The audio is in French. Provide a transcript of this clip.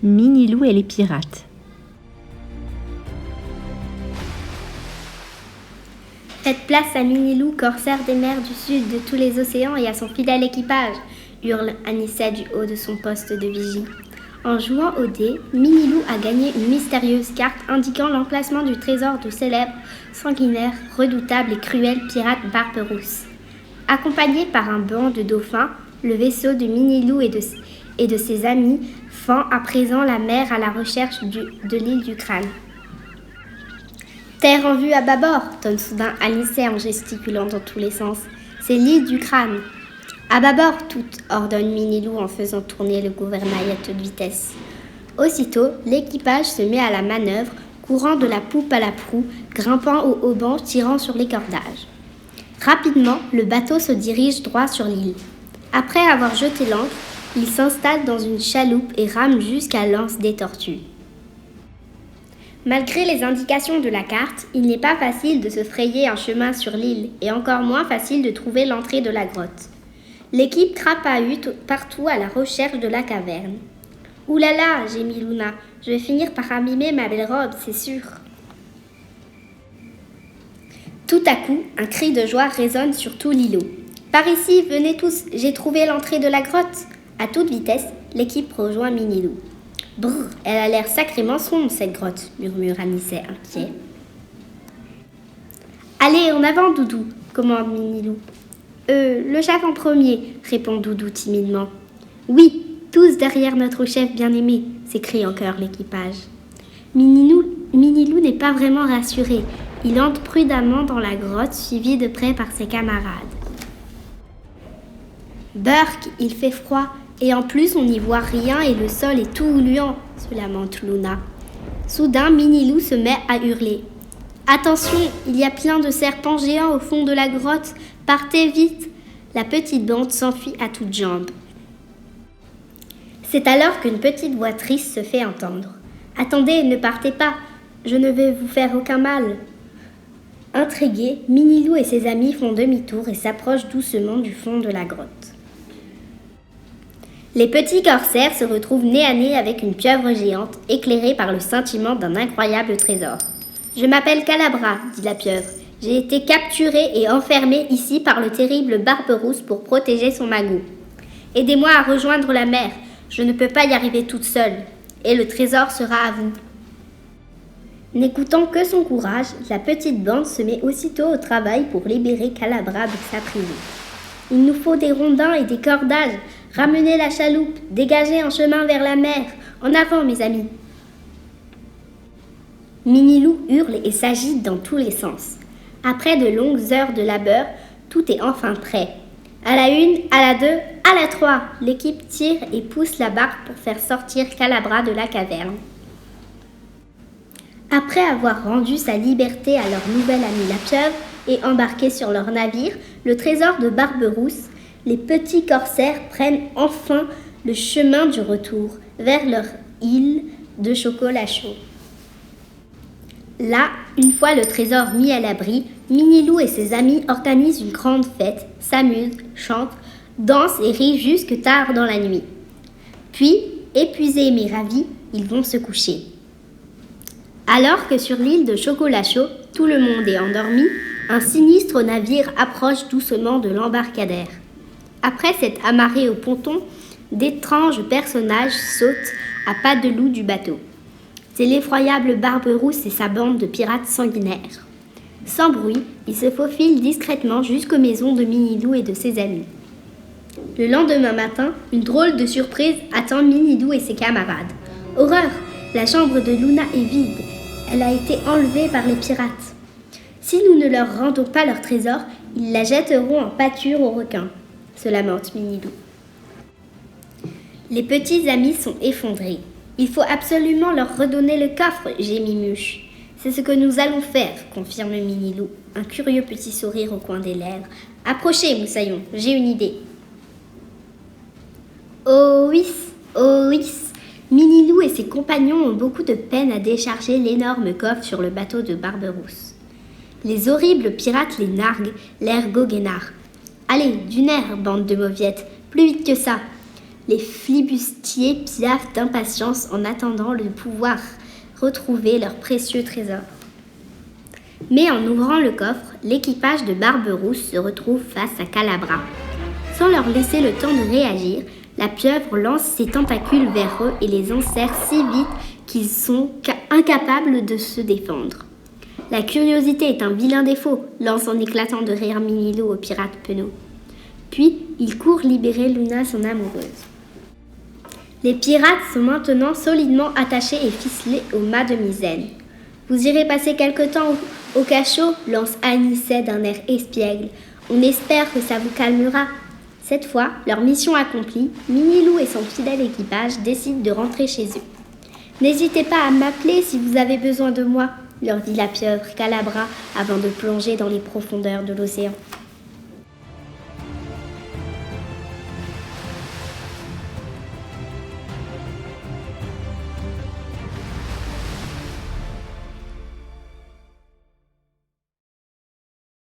Minilou et les pirates. Faites place à Minilou, corsaire des mers du sud de tous les océans, et à son fidèle équipage, hurle Anicet du haut de son poste de vigie. En jouant au dé, Minilou a gagné une mystérieuse carte indiquant l'emplacement du trésor du célèbre, sanguinaire, redoutable et cruel pirate Barberousse. Accompagné par un banc de dauphins, le vaisseau de Minilou et de ses amis fend à présent la mer à la recherche de l'île du Crâne. Terre en vue à bâbord, tonne soudain Anicet en gesticulant dans tous les sens. C'est l'île du Crâne. À bâbord, tout, ordonne Minilou en faisant tourner le gouvernail à toute vitesse. Aussitôt, l'équipage se met à la manœuvre, courant de la poupe à la proue, grimpant au haubans, tirant sur les cordages. Rapidement, le bateau se dirige droit sur l'île. Après avoir jeté l'ancre, il s'installe dans une chaloupe et rame jusqu'à l'anse des tortues. Malgré les indications de la carte, il n'est pas facile de se frayer un chemin sur l'île et encore moins facile de trouver l'entrée de la grotte. L'équipe crapahute partout à la recherche de la caverne. « Ouh là là !» gémit Luna. « Je vais finir par abîmer ma belle robe, c'est sûr. » Tout à coup, un cri de joie résonne sur tout l'îlot. « Par ici, venez tous, j'ai trouvé l'entrée de la grotte !» À toute vitesse, l'équipe rejoint Minilou. « Brrr, elle a l'air sacrément sombre, cette grotte !» murmure Anicet inquiet. « Allez, en avant, Doudou !» commande Minilou. Le chef en premier, répond Doudou timidement. Oui, tous derrière notre chef bien-aimé, s'écrie en chœur l'équipage. Minilou n'est pas vraiment rassuré. Il entre prudemment dans la grotte, suivi de près par ses camarades. Burk, il fait froid, et en plus on n'y voit rien et le sol est tout gluant, se lamente Luna. Soudain, Minilou se met à hurler. Attention, il y a plein de serpents géants au fond de la grotte. Partez vite ! La petite bande s'enfuit à toutes jambes. C'est alors qu'une petite voix triste se fait entendre. « Attendez, ne partez pas, je ne vais vous faire aucun mal. » Intrigués, Minilou et ses amis font demi-tour et s'approchent doucement du fond de la grotte. Les petits corsaires se retrouvent nez à nez avec une pieuvre géante, éclairée par le scintillement d'un incroyable trésor. « Je m'appelle Calabra, dit la pieuvre. J'ai été capturée et enfermée ici par le terrible Barberousse pour protéger son magot. Aidez-moi à rejoindre la mer, je ne peux pas y arriver toute seule, et le trésor sera à vous. » N'écoutant que son courage, la petite bande se met aussitôt au travail pour libérer Calabra de sa prison. « Il nous faut des rondins et des cordages, ramenez la chaloupe, dégagez un chemin vers la mer, en avant mes amis !» Minilou hurle et s'agite dans tous les sens. Après de longues heures de labeur, tout est enfin prêt. À la 1, à la 2, à la 3, l'équipe tire et pousse la barque pour faire sortir Calabra de la caverne. Après avoir rendu sa liberté à leur nouvel ami la pieuvre et embarqué sur leur navire, le trésor de Barberousse, les petits corsaires prennent enfin le chemin du retour vers leur île de chocolat chaud. Là, une fois le trésor mis à l'abri, Minilou et ses amis organisent une grande fête, s'amusent, chantent, dansent et rient jusque tard dans la nuit. Puis, épuisés mais ravis, ils vont se coucher. Alors que sur l'île de chocolat chaud, tout le monde est endormi, un sinistre navire approche doucement de l'embarcadère. Après s'être amarré au ponton, d'étranges personnages sautent à pas de loup du bateau. C'est l'effroyable Barberousse et sa bande de pirates sanguinaires. Sans bruit, ils se faufilent discrètement jusqu'aux maisons de Minilou et de ses amis. Le lendemain matin, une drôle de surprise attend Minilou et ses camarades. Horreur! La chambre de Luna est vide. Elle a été enlevée par les pirates. Si nous ne leur rendons pas leur trésor, ils la jetteront en pâture aux requins, se lamente Minilou. Les petits amis sont effondrés. Il faut absolument leur redonner le coffre, gémit Muche. C'est ce que nous allons faire, confirme Minilou, un curieux petit sourire au coin des lèvres. Approchez, Moussaillon, j'ai une idée. Oh oui, Minilou et ses compagnons ont beaucoup de peine à décharger l'énorme coffre sur le bateau de Barberousse. Les horribles pirates les narguent, l'air goguenard. Allez, du nerf, bande de mauviettes, plus vite que ça. Les flibustiers piaffent d'impatience en attendant de pouvoir retrouver leur précieux trésor. Mais en ouvrant le coffre, l'équipage de Barberousse se retrouve face à Calabra. Sans leur laisser le temps de réagir, la pieuvre lance ses tentacules vers eux et les enserre si vite qu'ils sont incapables de se défendre. La curiosité est un vilain défaut, lance en éclatant de rire Minilou au pirate Penaud. Puis, il court libérer Luna, son amoureuse. Les pirates sont maintenant solidement attachés et ficelés au mât de misaine. Vous irez passer quelque temps au cachot, lance Anicet d'un air espiègle. On espère que ça vous calmera. Cette fois, leur mission accomplie, Minilou et son fidèle équipage décident de rentrer chez eux. N'hésitez pas à m'appeler si vous avez besoin de moi, leur dit la pieuvre Calabra avant de plonger dans les profondeurs de l'océan.